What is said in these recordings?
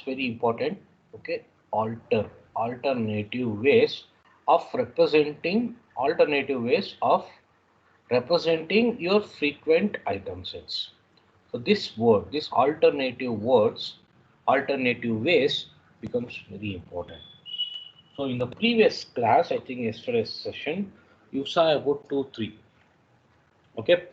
very important. Okay, alternative ways of representing your frequent item sets. So this alternative ways becomes very important. So in the previous class, I think yesterday's session, you saw about 2, 3. Okay,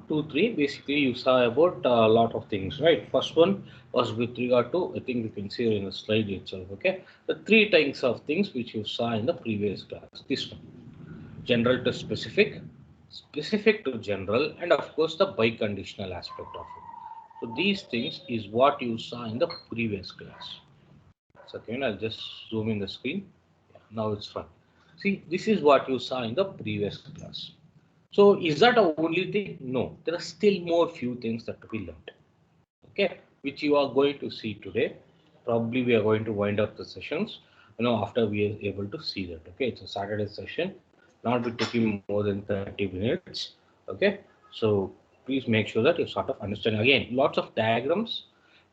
2, 3. Basically, you saw about a lot of things, right? First one was with regard to, I think you can see it in the slide itself. Okay, the three types of things which you saw in the previous class. This one, general to specific, specific to general, and of course the biconditional aspect of it. So these things is what you saw in the previous class. So again, I'll just zoom in the screen. Yeah, now it's fine. See, this is what you saw in the previous class. So is that the only thing? No, there are still more few things that to be learned. Okay, which you are going to see today. Probably we are going to wind up the sessions, after we are able to see that. Okay, it's a Saturday session, not be taking more than 30 minutes. Okay, so please make sure that you sort of understand. Again, lots of diagrams,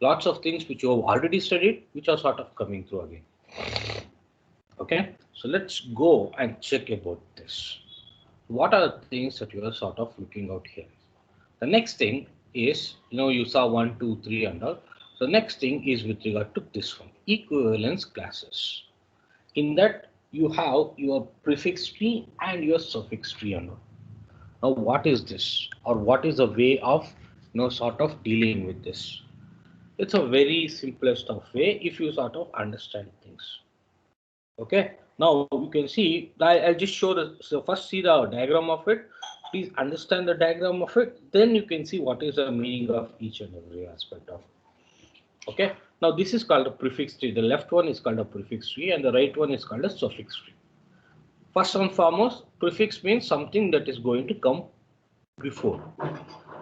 lots of things which you have already studied, which are sort of coming through again. Okay, so let's go and check about this. What are the things that you are sort of looking out here? The next thing is, you saw 1, 2, 3 and all. So next thing is with regard to this one, equivalence classes. In that you have your prefix tree and your suffix tree and all. Now what is this, or what is the way of sort of dealing with this? It's a very simplest of way if you sort of understand things. Okay, now you can see, I'll just show the, so first see the diagram of it. Please understand the diagram of it, then you can see what is the meaning of each and every aspect of it. Okay, now this is called a prefix tree. The left one is called a prefix tree and the right one is called a suffix tree. First and foremost, prefix means something that is going to come before.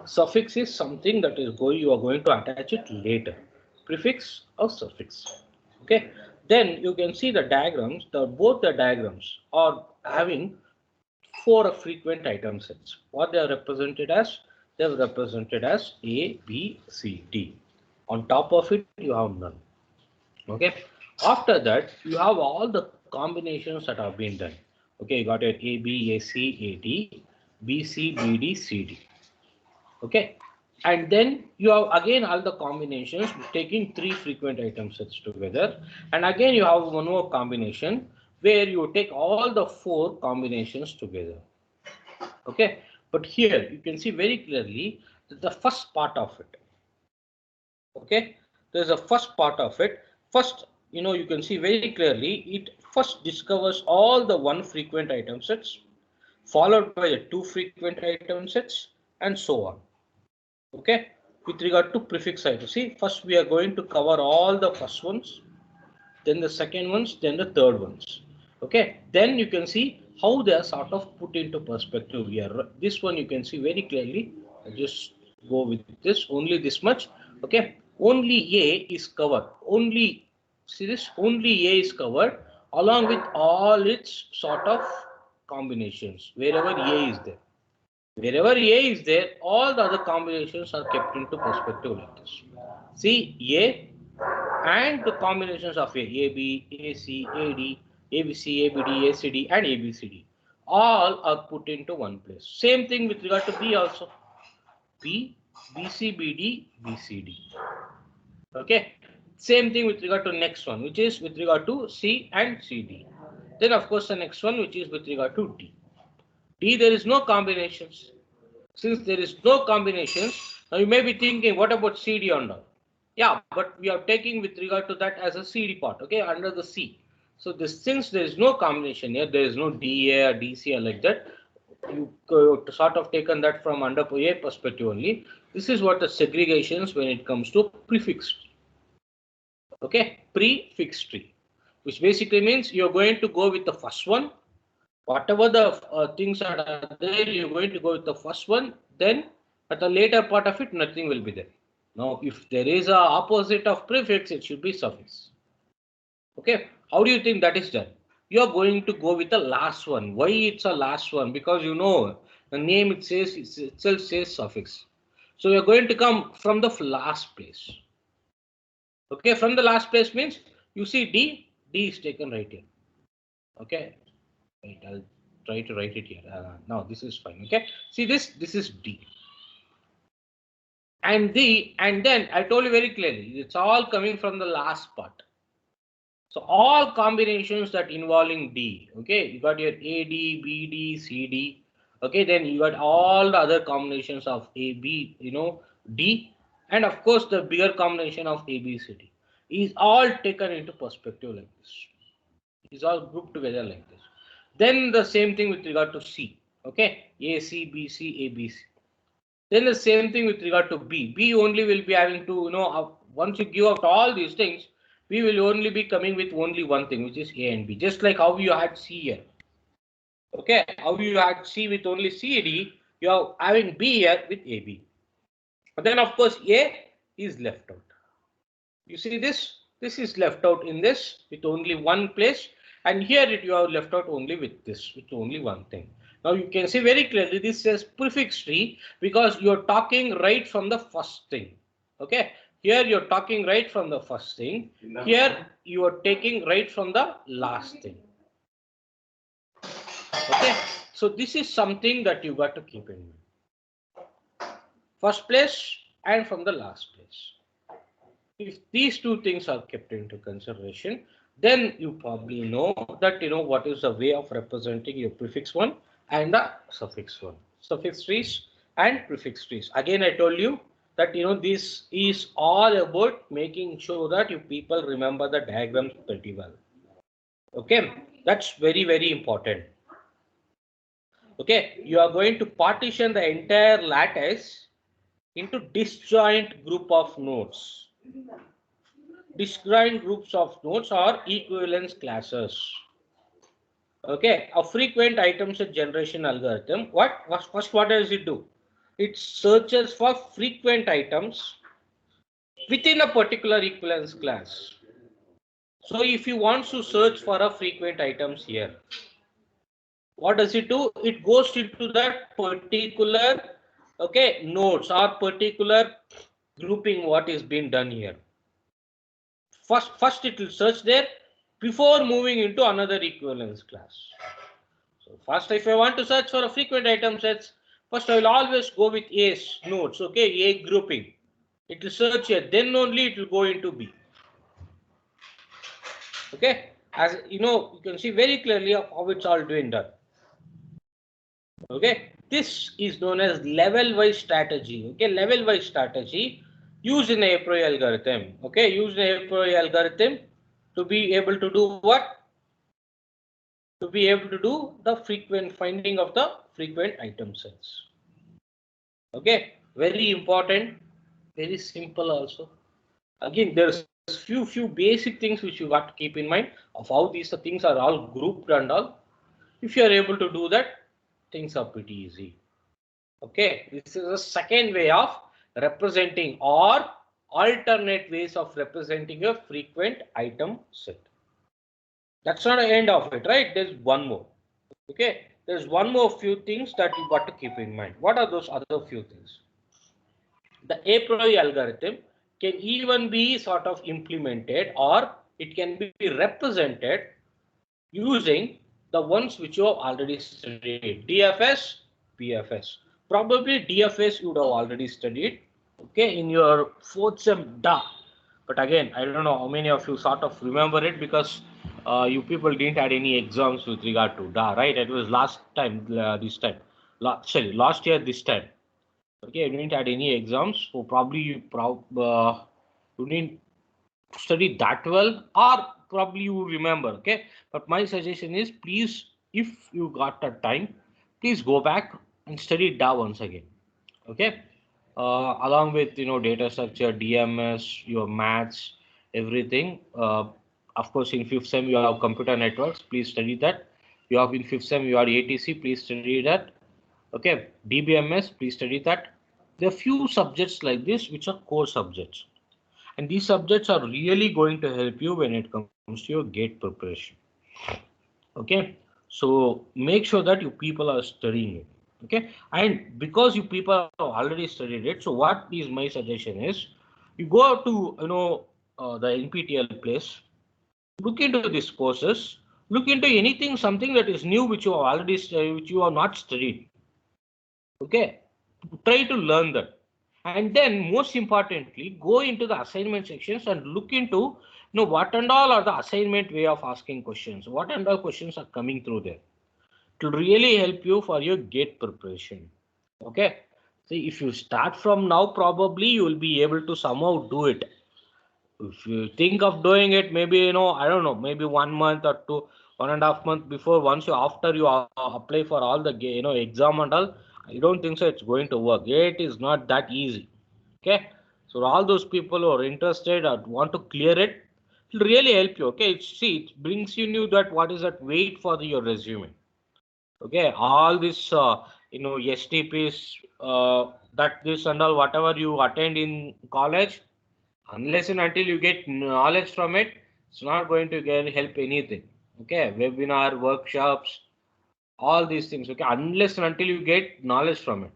Suffix is something that is you are going to attach it later. Prefix or suffix. Okay, then you can see the diagrams, both the diagrams are having 4 frequent item sets. What they are represented as? They are represented as A, B, C, D. On top of it, you have none. Okay, after that, you have all the combinations that have been done. Okay, you got it A, B, A, C, A, D, B, C, B, D, C, D. Okay, and then you have again all the combinations taking 3 frequent item sets together, and again you have one more combination where you take all the 4 combinations together. Okay, but here you can see very clearly that the first part of it, okay, there's a first part of it. First, you can see very clearly it first discovers all the 1 frequent item sets, followed by the 2 frequent item sets, and so on. Okay, with regard to prefix item, see, first we are going to cover all the first ones, then the second ones, then the third ones. Okay, then you can see how they are sort of put into perspective here. This one you can see very clearly. I'll just go with this, only this much. Okay, only A is covered. Only, see this, only A is covered along with all its sort of combinations wherever A is there. Wherever A is there, all the other combinations are kept into perspective like this. See A and the combinations of A, AB, AC, AD, ABC, ABD, ACD, and ABCD. All are put into one place. Same thing with regard to B also. B, BC, BD, BCD. Okay. Same thing with regard to next one, which is with regard to C and CD. Then of course the next one, which is with regard to D. D, there is no combinations. Since there is no combinations, now you may be thinking, what about CD and all? Yeah, but we are taking with regard to that as a CD part, okay, under the C. So this, since there is no combination here, there is no DA or DC or like that, you sort of taken that from under A perspective only. This is what the segregations when it comes to prefix. Okay, prefix tree, which basically means you're going to go with the first one. Whatever the things are there, you're going to go with the first one. Then at the later part of it, nothing will be there. Now, if there is a opposite of prefix, it should be suffix. Okay, how do you think that is done? You are going to go with the last one. Why it's a last one? Because the name itself says suffix. So you're going to come from the last place. Okay, from the last place means you see D, D is taken right here. Okay, right, I'll try to write it here. Now this is fine. Okay, see this is D. And then I told you very clearly, it's all coming from the last part. So all combinations that involving D, okay, you got your AD, BD, CD, okay, then you got all the other combinations of AB, D, and of course the bigger combination of ABCD is all taken into perspective like this. Is all grouped together like this. Then the same thing with regard to C, okay, AC, BC, ABC. Then the same thing with regard to B. B only will be having to, once you give out all these things, we will only be coming with only one thing, which is A and B. Just like how you had C here. Okay, how you had C with only CD, you are having B here with AB. But then of course A is left out. You see this? This is left out in this with only one place, and here you have left out only with this, with only one thing. Now you can see very clearly this says prefix tree because you're talking right from the first thing. Okay, here you're talking right from the first thing. Here you are taking right from the last thing. Okay, so this is something that you got to keep in mind. First place and from the last place. If these two things are kept into consideration, then you probably know that what is the way of representing your prefix one and the suffix one. Suffix trees and prefix trees. Again, I told you that this is all about making sure that you people remember the diagrams pretty well. Okay, that's very, very important. Okay, you are going to partition the entire lattice into disjoint group of nodes. Disjoint groups of nodes are equivalence classes. Okay, a frequent item set generation algorithm. What does it do? It searches for frequent items within a particular equivalence class. So if you want to search for a frequent items here, what does it do? It goes into that particular nodes or particular grouping what is being done here. First it will search there before moving into another equivalence class. So first, if I want to search for a frequent item sets, first I will always go with A's nodes, okay, A grouping. It will search here, then only it will go into B. Okay, as you can see very clearly of how it's all doing done. Okay, this is known as level-wise strategy. Okay, level-wise strategy used in a a priori algorithm. Okay, used in a priori algorithm to be able to do what? To be able to do the frequent finding of the frequent item sets. Okay, very important, very simple also. Again, there's few basic things which you got to keep in mind of how these things are all grouped and all. If you are able to do that, things are pretty easy. Okay, this is a second way of representing or alternate ways of representing a frequent item set. That's not the end of it, right? There's one more. Okay, there's one more few things that you got to keep in mind. What are those other few things? The a priori algorithm can even be sort of implemented or it can be represented using the ones which you have already studied, DFS, PFS. Probably DFS you would have already studied, okay, in your fourth sem DA. But again, I don't know how many of you sort of remember it because you people didn't had any exams with regard to DA, right? It was last time, this time. Last year, this time. Okay, you didn't had any exams, so probably you didn't study that well, or probably you remember. Okay, but my suggestion is, please, if you got the time, please go back and study DA once again. Okay, along with data structure, DMS, your maths, everything. Of course, in fifth sem you have computer networks. Please study that. You have in fifth sem you are ATC. Please study that. Okay, DBMS. Please study that. There are few subjects like this which are core subjects, and these subjects are really going to help you when it comes to your GATE preparation. Okay, so make sure that you people are studying it. Okay, and because you people have already studied it, so what is my suggestion is, you go to the NPTEL place. Look into these courses. Look into anything, something that is new which you have already studied, which you have not studied. Okay, try to learn that, and then most importantly, go into the assignment sections and look into what and all are the assignment way of asking questions. What and all questions are coming through there. It will really help you for your GATE preparation. Okay. See, if you start from now, probably you will be able to somehow do it. If you think of doing it, maybe I don't know, maybe 1 month or 1.5 months before, once you after you apply for all the exam and all, I don't think so it's going to work. It is not that easy. Okay, so all those people who are interested or want to clear it, it will really help you. Okay, see, it brings you new that what is that weight for your resume. Okay, all this STPs, that this and all whatever you attend in college, unless and until you get knowledge from it, it's not going to help anything. Okay, webinar, workshops, all these things. Okay, unless and until you get knowledge from it,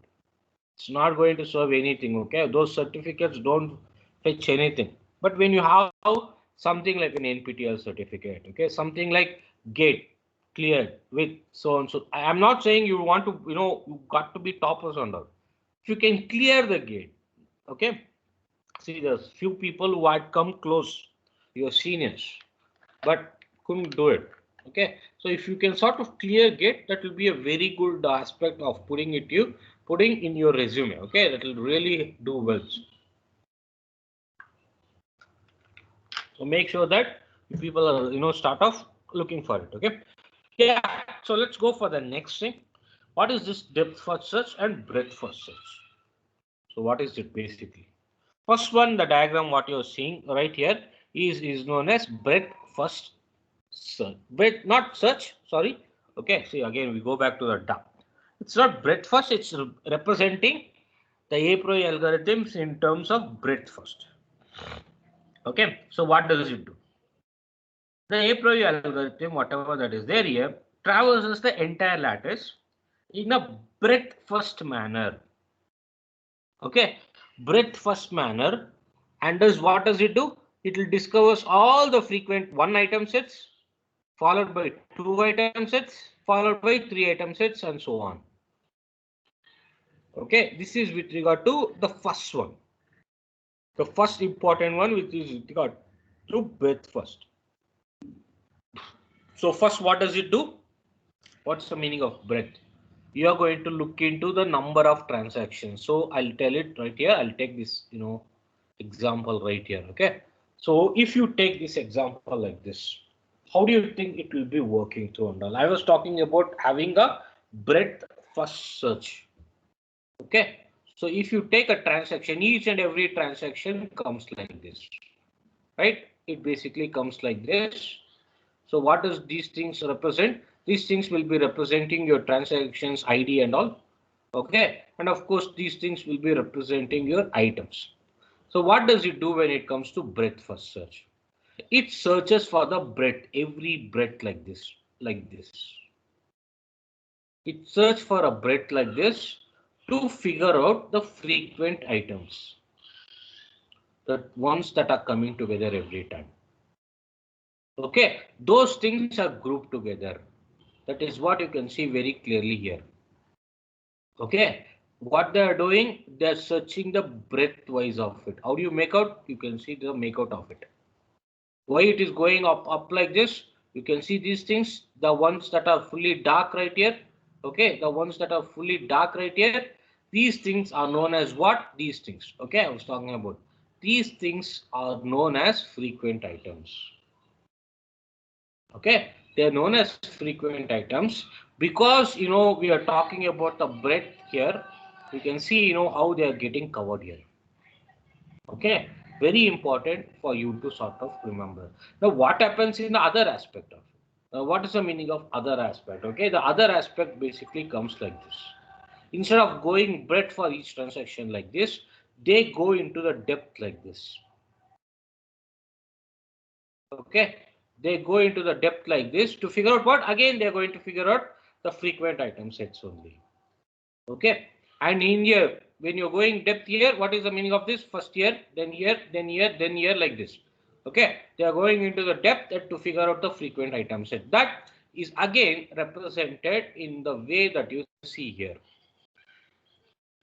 it's not going to serve anything. Okay, those certificates don't fetch anything. But when you have something like an NPTEL certificate, okay, something like GATE cleared with so and so, I'm not saying you want to, you got to be toppers and all. If you can clear the GATE, okay. See, there's few people who had come close, your seniors, but couldn't do it. Okay, so if you can sort of clear GATE, that will be a very good aspect of putting in your resume. Okay, that will really do well. So make sure that people are start off looking for it. Okay, yeah. So let's go for the next thing. What is this depth first search and breadth first search? So what is it basically? First one, the diagram what you're seeing right here is known as breadth first search. Breadth, not search, sorry. Okay, see again we go back to the depth. It's not breadth first, it's representing the A-priori algorithms in terms of breadth first. Okay, so what does it do? The A-priori algorithm, whatever that is there here, traverses the entire lattice in a breadth first manner. Okay, breadth first manner, and what does it do? It will discover all the frequent 1 item sets, followed by 2 item sets, followed by 3 item sets, and so on. Okay, this is with regard to the first one, the first important one, which is with regard to breadth first. So first, what does it do? What's the meaning of breadth? You are going to look into the number of transactions. So I'll tell it right here. I'll take this, example right here. Okay. So if you take this example like this, how do you think it will be working through and all? I was talking about having a breadth first search. Okay. So if you take a transaction, each and every transaction comes like this, right? It basically comes like this. So what does these things represent? These things will be representing your transactions ID and all. Okay. And of course, these things will be representing your items. So what does it do when it comes to breadth first search? It searches for the breadth, every breadth like this, like this. It searches for a breadth like this to figure out the frequent items, the ones that are coming together every time. Okay, those things are grouped together. That is what you can see very clearly here. Okay, what they are doing, they are searching the breadth wise of it. How do you make out? You can see the make out of it. Why it is going up like this? You can see these things, the ones that are fully dark right here. Okay, the ones that are fully dark right here. These things are known as what? These things. Okay, I was talking about. These things are known as frequent items. Okay, they are known as frequent items because we are talking about the breadth here. You can see how they are getting covered here. Okay, very important for you to sort of remember. Now what happens in the other aspect of it? Now, what is the meaning of other aspect? Okay, the other aspect basically comes like this. Instead of going breadth for each transaction like this, they go into the depth like this. Okay, they go into the depth like this to figure out what? Again, they're going to figure out the frequent item sets only. Okay, and in here, when you're going depth here, what is the meaning of this? First here, then here, then here, then here, like this. Okay, they are going into the depth to figure out the frequent item set. That is again represented in the way that you see here.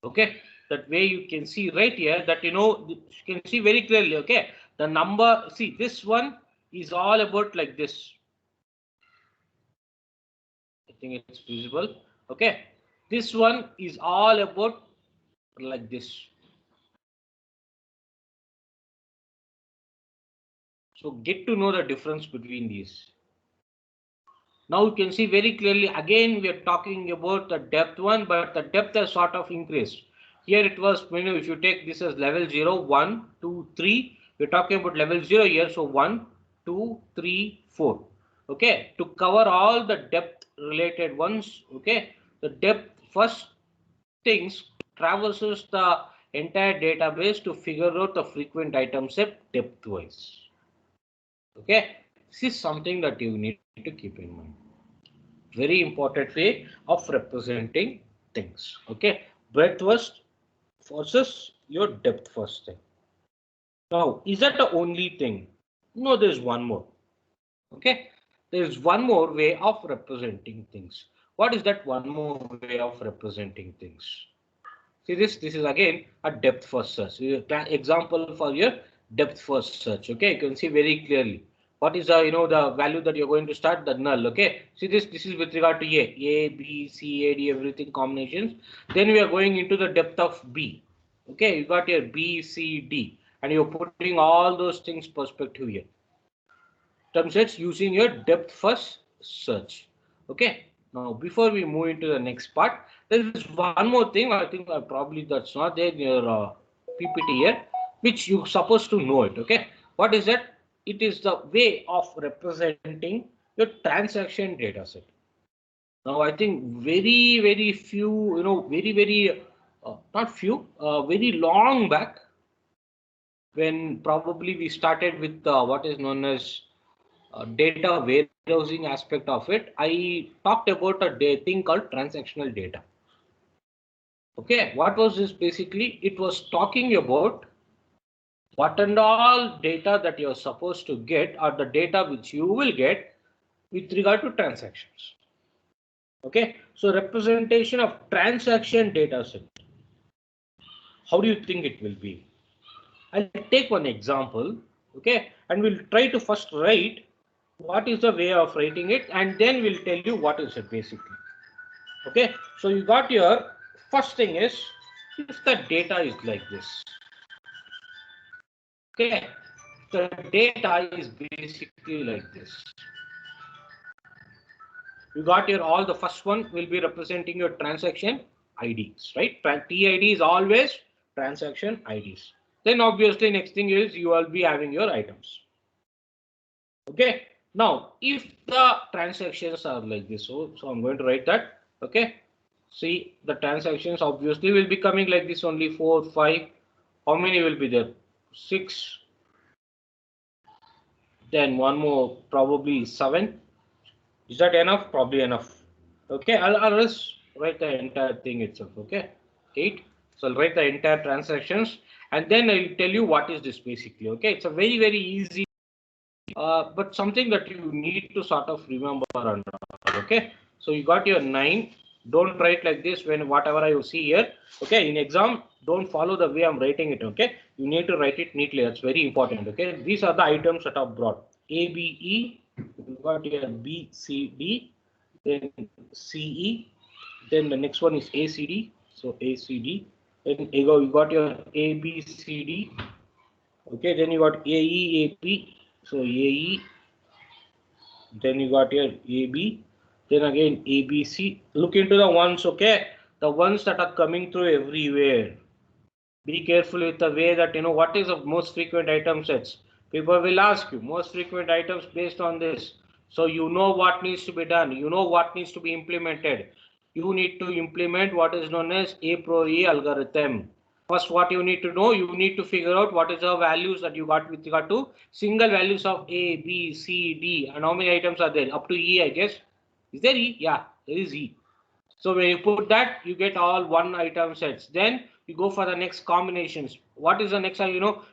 Okay, that way you can see right here that you can see very clearly. Okay, the number, see, this one is all about like this. I think it's visible. Okay, this one is all about like this. So get to know the difference between these. Now you can see very clearly, again we are talking about the depth one, but the depth has sort of increased. Here it was, if you take this as level 0, 1, 2, 3, we're talking about level 0 here. So 1, 2, 3, 4. Okay, to cover all the depth related ones. Okay, the depth first things traverses the entire database to figure out the frequent item set depth wise. Okay, this is something that you need to keep in mind. Very important way of representing things. Okay, breadth first versus your depth first thing. Now, is that the only thing? No, there's one more. Okay, there's one more way of representing things. What is that one more way of representing things? See this is again a depth first search. Example for your depth first search. Okay, you can see very clearly. What is the the value that you're going to start? The null. Okay, see this is with regard to A, B, C, A, D, everything combinations. Then we are going into the depth of B. Okay, you got your B, C, D, and you're putting all those things perspective here. Term sets using your depth first search. Okay, now before we move into the next part, there is one more thing. I think probably that's not there in your PPT here, which you're supposed to know it. Okay, what is that? It is the way of representing your transaction data set. Now I think very few, very not few, very long back, when probably we started with what is known as data warehousing aspect of it, I talked about a thing called transactional data. Okay, what was this basically? It was talking about what and all data that you're supposed to get, or the data which you will get with regard to transactions. Okay, so representation of transaction data set. How do you think it will be? I'll take one example. Okay, and we'll try to first write what is the way of writing it, and then we'll tell you what is it basically. Okay, so you got your first thing is, if the data is like this. Okay, the data is basically like this. You got your all, the first one will be representing your transaction IDs, right? TID is always transaction IDs. Then obviously next thing is you will be having your items. Okay, now if the transactions are like this, so I'm going to write that. Okay, see, the transactions obviously will be coming like this only 4, 5. How many will be there? 6. Then one more, probably 7. Is that enough? Probably enough. Okay, I'll just write the entire thing itself. Okay, 8. So I'll write the entire transactions, and then I'll tell you what is this basically. Okay, it's a very easy, but something that you need to sort of remember. Okay, so you got your 9. Don't write like this when whatever you see here. Okay, in exam, don't follow the way I'm writing it. Okay, you need to write it neatly. That's very important. Okay, these are the items that are brought. A, B, E. You got your B, C, D. Then C, E. Then the next one is A, C, D. So A, C, D. Then you got your A, B, C, D. Okay, then you got A, E, A, P. So A, E. Then you got your AB, then again ABC. Look into the ones, okay? The ones that are coming through everywhere. Be careful with the way that what is the most frequent item sets. People will ask you most frequent items based on this. So you know what needs to be done. You know what needs to be implemented. You need to implement what is known as a priori algorithm. First, what you need to know, you need to figure out what is the values that you got with regard to single values of A, B, C, D, and how many items are there? Up to E, I guess. Is there E? Yeah, there is E. So when you put that, you get all one item sets. Then you go for the next combinations. What is the next?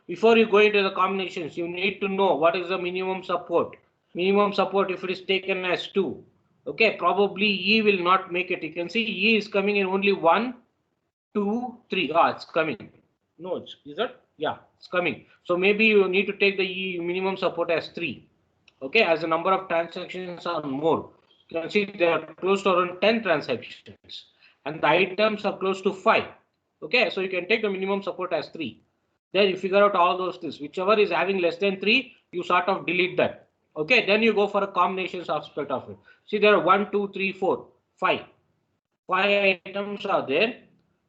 Before you go into the combinations, you need to know what is the minimum support. Minimum support, if it is taken as 2, okay, probably E will not make it. You can see E is coming in only 1, 2, 3. Ah, it's coming. No, is that? Yeah, it's coming. So maybe you need to take the E minimum support as 3. Okay, as the number of transactions are more. You can see they are close to around 10 transactions and the items are close to 5. Okay, so you can take the minimum support as 3. Then you figure out all those things. Whichever is having less than 3, you sort of delete that. Okay, then you go for a combinations aspect of it. See, there are 1, 2, 3, 4, 5. 5 items are there.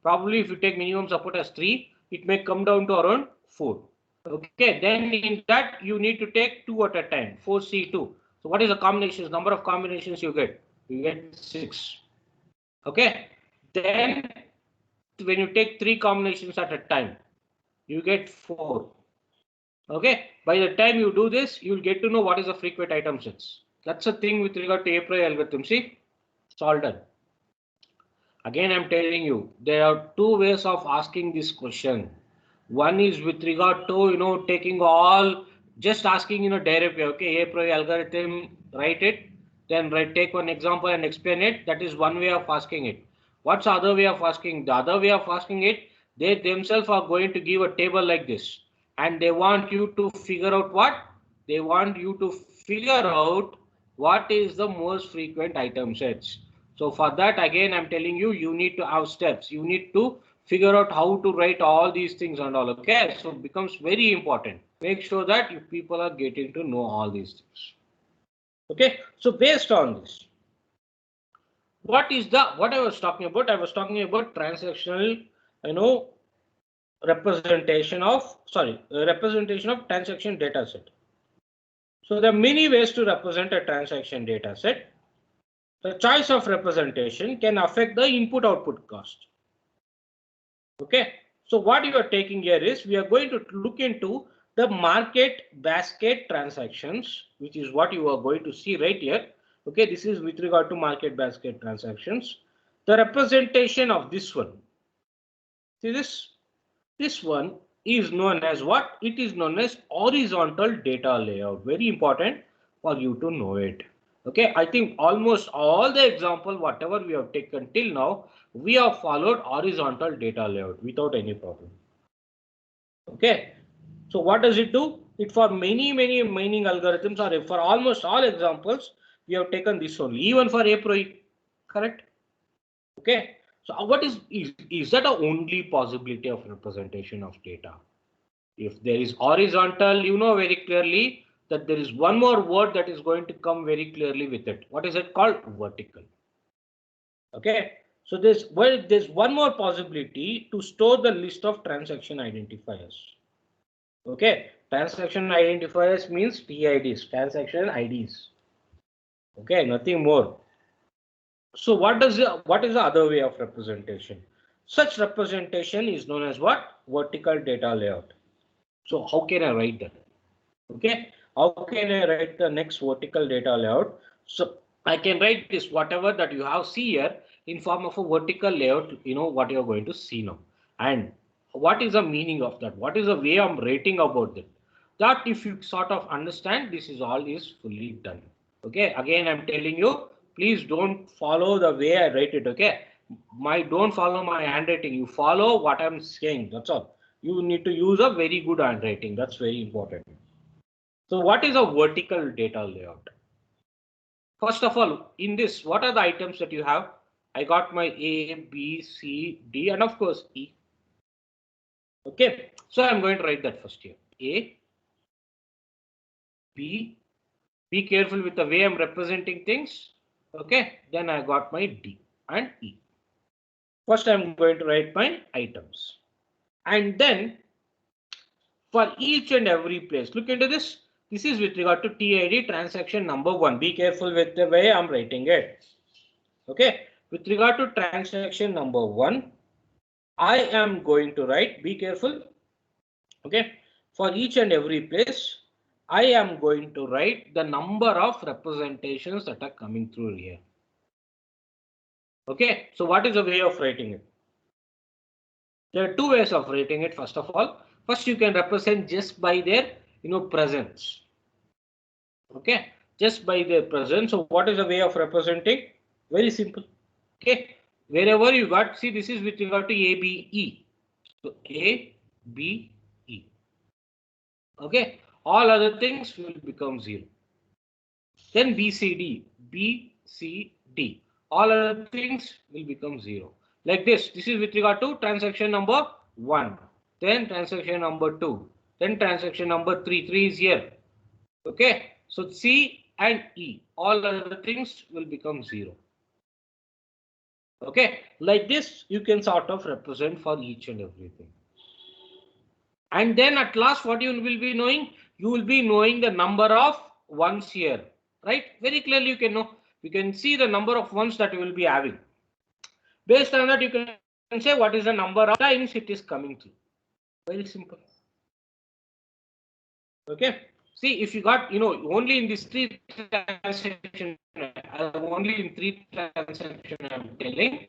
Probably if you take minimum support as 3, it may come down to around 4. Okay, then in that you need to take 2 at a time, 4C2. So what is the combinations? Number of combinations you get? You get 6. Okay, then when you take 3 combinations at a time, you get 4. Okay, by the time you do this, you will get to know what is the frequent item sets. That's the thing with regard to a-priori algorithm. See, it's all done. Again, I'm telling you, there are 2 ways of asking this question. One is with regard to, taking all, just asking, direct way, okay, a-priori algorithm, write it, then take one example and explain it. That is one way of asking it. What's the other way of asking? The other way of asking it, they themselves are going to give a table like this. And they want you to figure out what? They want you to figure out what is the most frequent item sets. So for that, again, I'm telling you, you need to have steps. You need to figure out how to write all these things and all. Okay, so it becomes very important. Make sure that you people are getting to know all these things. Okay, so based on this, what I was talking about? I was talking about transactional, representation of transaction data set. So there are many ways to represent a transaction data set. The choice of representation can affect the input output cost. Okay, so what you are taking here is we are going to look into the market basket transactions, which is what you are going to see right here. Okay, this is with regard to market basket transactions. The representation of this one. See this one is known as what? It is known as horizontal data layout. Very important for you to know it. Okay, I think almost all the example, whatever we have taken till now, we have followed horizontal data layout without any problem. Okay, so what does it do? It for many mining algorithms or for almost all examples, we have taken this only, even for a-priori, correct? Okay, so what is that a only possibility of representation of data? If there is horizontal, you know very clearly that there is one more word that is going to come very clearly with it. What is it called? Vertical. Okay, so there's one more possibility to store the list of transaction identifiers. Okay, transaction identifiers means TIDs, transaction IDs. Okay, nothing more. So what is the other way of representation? Such representation is known as what? Vertical data layout. So how can I write that? Okay, how can I write the next vertical data layout? So I can write this whatever that you have see here in form of a vertical layout, what you're going to see now. And what is the meaning of that? What is the way I'm writing about that? That if you sort of understand, this is all is fully done. Okay, again, I'm telling you, please don't follow the way I write it. Okay, don't follow my handwriting. You follow what I'm saying. That's all. You need to use a very good handwriting. That's very important. So what is a vertical data layout? First of all, in this, what are the items that you have? I got my A, B, C, D, and of course E. Okay, so I'm going to write that first here. A, B, be careful with the way I'm representing things. Okay, then I got my D and E. First, I'm going to write my items. And then for each and every place, look into this. This is with regard to TID transaction number 1. Be careful with the way I'm writing it. Okay, with regard to transaction number 1, I am going to write, be careful. Okay, for each and every place, I am going to write the number of representations that are coming through here. Okay, so what is the way of writing it? There are two ways of writing it. First of all, first you can represent just by their presence. Okay, just by their presence. So what is the way of representing? Very simple. Okay, wherever you got, see, this is with regard to A, B, E. So A, B, E. Okay, all other things will become 0. Then B, C, D, B, C, D. All other things will become 0. Like this. This is with regard to transaction number 1. Then transaction number 2. Then transaction number 3. 3 is here. Okay. So C and E. All other things will become 0. Okay. Like this, you can sort of represent for each and everything. And then at last, what you will be knowing? You will be knowing the number of ones here. Right? Very clearly, you can know. You can see the number of ones that you will be having. Based on that, you can say what is the number of times it is coming through. Very simple. Okay. See, if you got, only in this 3 transaction, only in 3 transaction I'm telling.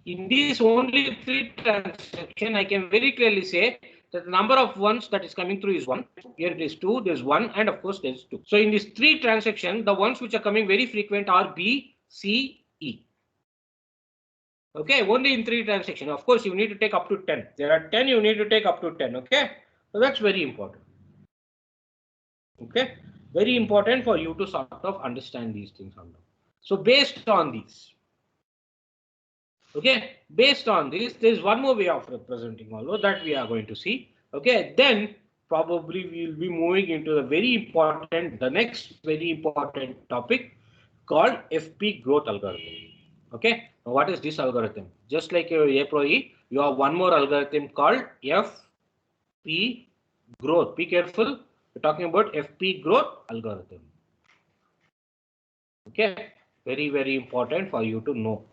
In these only 3 transaction, I can very clearly say that the number of ones that is coming through is 1. Here it is 2, there's 1, and of course there's 2. So in these 3 transactions, the ones which are coming very frequent are B, C, E. Okay, only in 3 transactions. Of course, you need to take up to 10. There are 10, you need to take up to 10. Okay, so that's very important. Okay, very important for you to sort of understand these things. So based on these, okay, based on this, there is one more way of representing although that we are going to see. Okay, then probably we will be moving into the next very important topic called FP growth algorithm. Okay, now what is this algorithm? Just like your A Pro E, you have one more algorithm called FP growth. Be careful, we're talking about FP growth algorithm. Okay, very important for you to know.